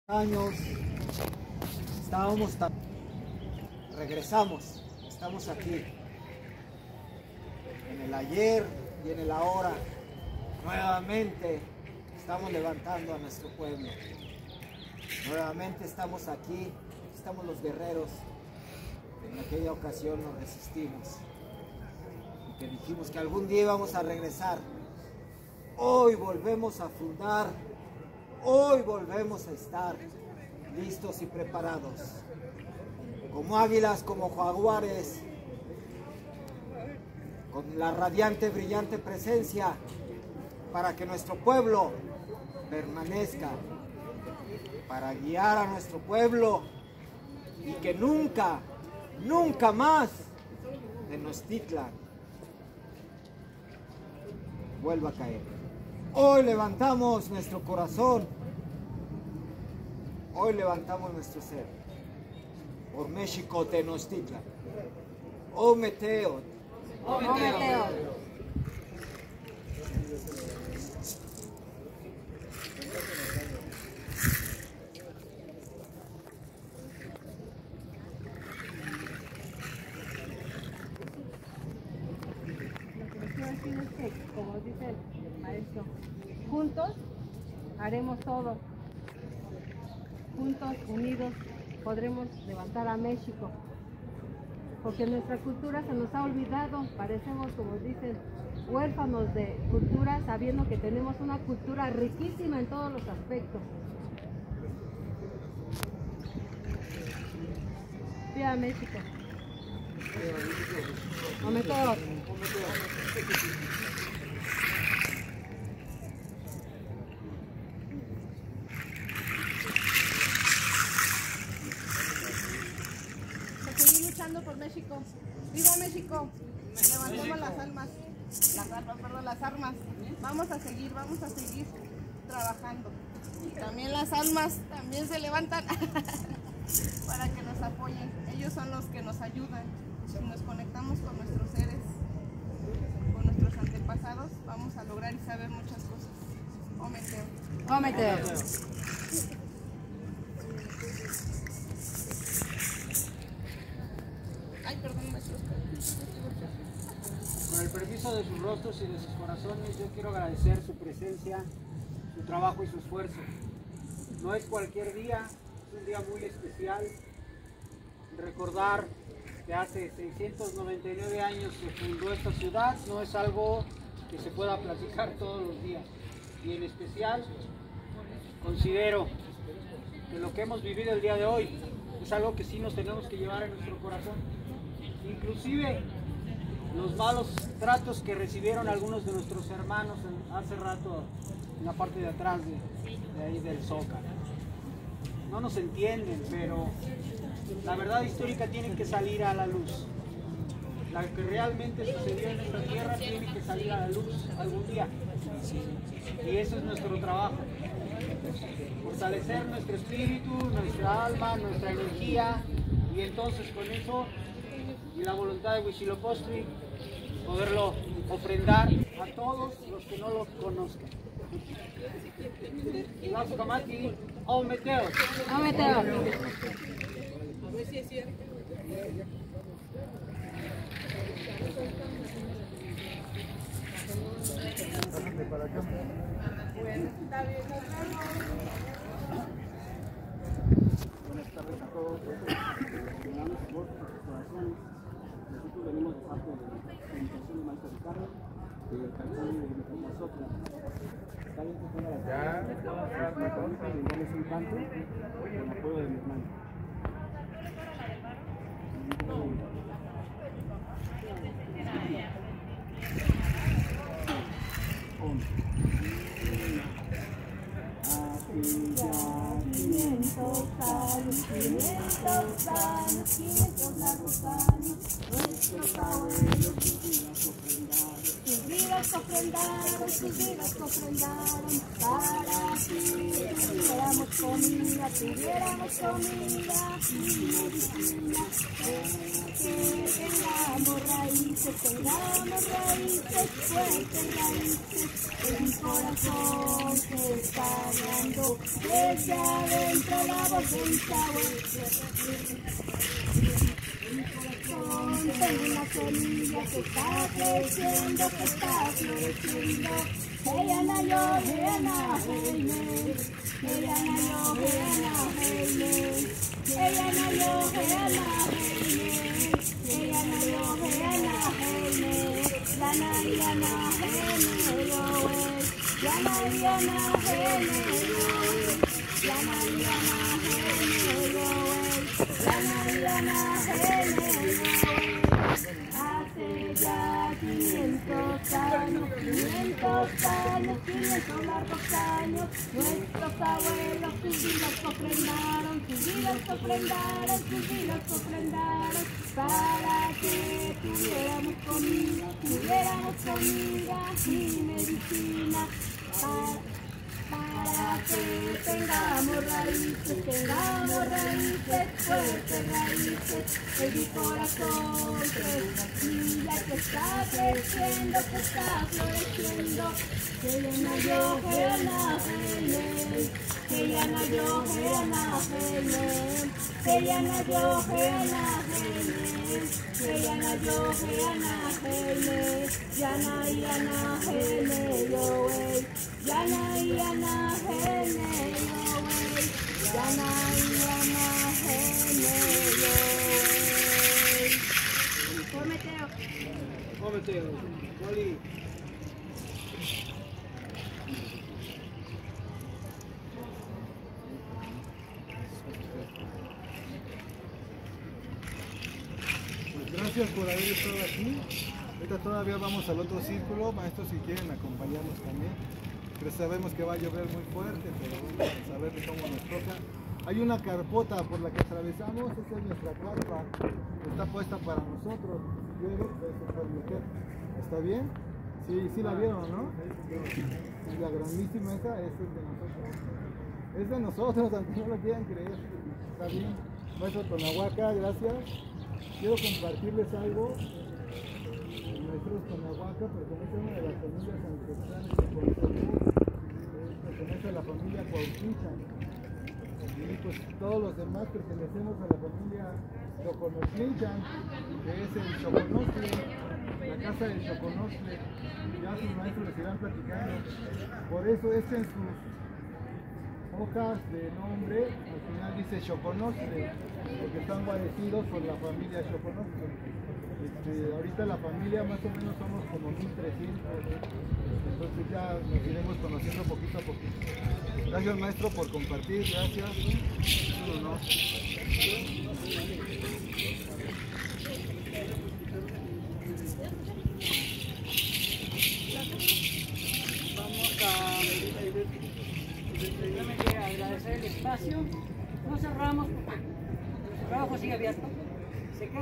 Años estábamos regresamos, estamos aquí en el ayer y en el ahora. Nuevamente estamos levantando a nuestro pueblo, nuevamente estamos aquí, estamos los guerreros que en aquella ocasión nos resistimos y que dijimos que algún día íbamos a regresar. Hoy volvemos a fundar. Hoy volvemos a estar listos y preparados, como águilas, como jaguares, con la radiante, brillante presencia, para que nuestro pueblo permanezca, para guiar a nuestro pueblo y que nunca, nunca más Tenochtitlan vuelva a caer. Hoy levantamos nuestro corazón, hoy levantamos nuestro ser, por México Tenochtitlan, Ometeotl, Ometeotl. Como dice el maestro, juntos haremos todo, juntos, unidos, podremos levantar a México, porque nuestra cultura se nos ha olvidado, parecemos, como dicen, huérfanos de cultura, sabiendo que tenemos una cultura riquísima en todos los aspectos. ¡Viva México! Ometeotl. Seguir luchando por México. ¡Viva México! Levantemos las armas. Vamos a seguir trabajando. Y también las almas también se levantan para que nos apoyen. Ellos son los que nos ayudan. Si nos conectamos con nuestros seres, con nuestros antepasados, vamos a lograr y saber muchas cosas. Ometeotl. Ometeotl. Ay, perdón, maestro. Con el permiso de sus rostros y de sus corazones, yo quiero agradecer su presencia, su trabajo y su esfuerzo. No es cualquier día, es un día muy especial. Recordar que hace 699 años se fundó esta ciudad no es algo que se pueda platicar todos los días. Y en especial, considero que lo que hemos vivido el día de hoy es algo que sí nos tenemos que llevar en nuestro corazón. Inclusive los malos tratos que recibieron algunos de nuestros hermanos hace rato en la parte de atrás de ahí del Zócalo. No nos entienden, pero la verdad histórica tiene que salir a la luz. La que realmente sucedió en esta tierra tiene que salir a la luz algún día. Y eso es nuestro trabajo. Fortalecer nuestro espíritu, nuestra alma, nuestra energía, y entonces con eso y la voluntad de Huitzilopochtli poderlo ofrendar a todos los que no lo conozcan. Ometeotl. Ometeotl. A ver si es cierto. Bueno, está bien, nos vemos. Buenas tardes a todos. Hermanos, vuestros corazones. Nosotros venimos de parte de la Administración de Maestro Ricardo, del Calzón de nosotros. Está bien que tenga la brindamos un canto con el apoyo de mi hermano. Sus vidas ofrendaron para que tuviéramos comida y medicina, que tengamos raíces, fuertes raíces, en un corazón que está dando desde adentro Tengo una semilla que está creciendo, que está floreciendo. Ella nació, ella nació, ella nació, ella nació, ella nació, ella nació, ella nació, ella nació, ella hace ya 500 años, 500 largos años, nuestros abuelos sus vidas ofrendaron, sus vidas ofrendaron, sus vidas ofrendaron, para que tuviéramos comida y medicina, para que tengamos raíces, fuertes raíces, en mi corazón semilla que está creciendo, que está floreciendo, que ella nació, que ella nació, que ella nació, que ella nació, que ella nació, que ella nació, que ella nació, que ella nació, Yana yana hele yo wey, Yana yana hele yo wey, Yana yana hele yo wey. Prometeo. Prometeo, Poli. Gracias por haber estado aquí. Ahorita todavía vamos al otro círculo, maestros, si quieren acompañarnos también. Pero sabemos que va a llover muy fuerte, pero vamos a saber cómo nos toca. Hay una carpota por la que atravesamos, esa es nuestra carpa, está puesta para nosotros. ¿Está bien? Sí la vieron, ¿no? Y la grandísima esa es de nosotros. Es de nosotros, aunque no lo quieran creer. Está bien. Maestro Tonahuaca, gracias. Quiero compartirles algo. El maestro Tonahuaca pertenece a una de las familias ancestrales de Coahuila, pertenece a la familia Cuauhtinchan. Y pues todos los demás pertenecemos a la familia Xoconoshtlichan, que es el Xoconostle, la casa del Xoconostle. Ya sus maestros les irán platicando. Por eso en sus hojas de nombre al final dice Xoconostle, porque están guarecidos por la familia Xoconostle. Ahorita la familia más o menos somos como 1300, entonces ya nos iremos conociendo poquito a poquito. Gracias maestro por compartir, gracias. Un honor. Vamos a agradecer el espacio. No cerramos porque el trabajo sigue abierto. Se queda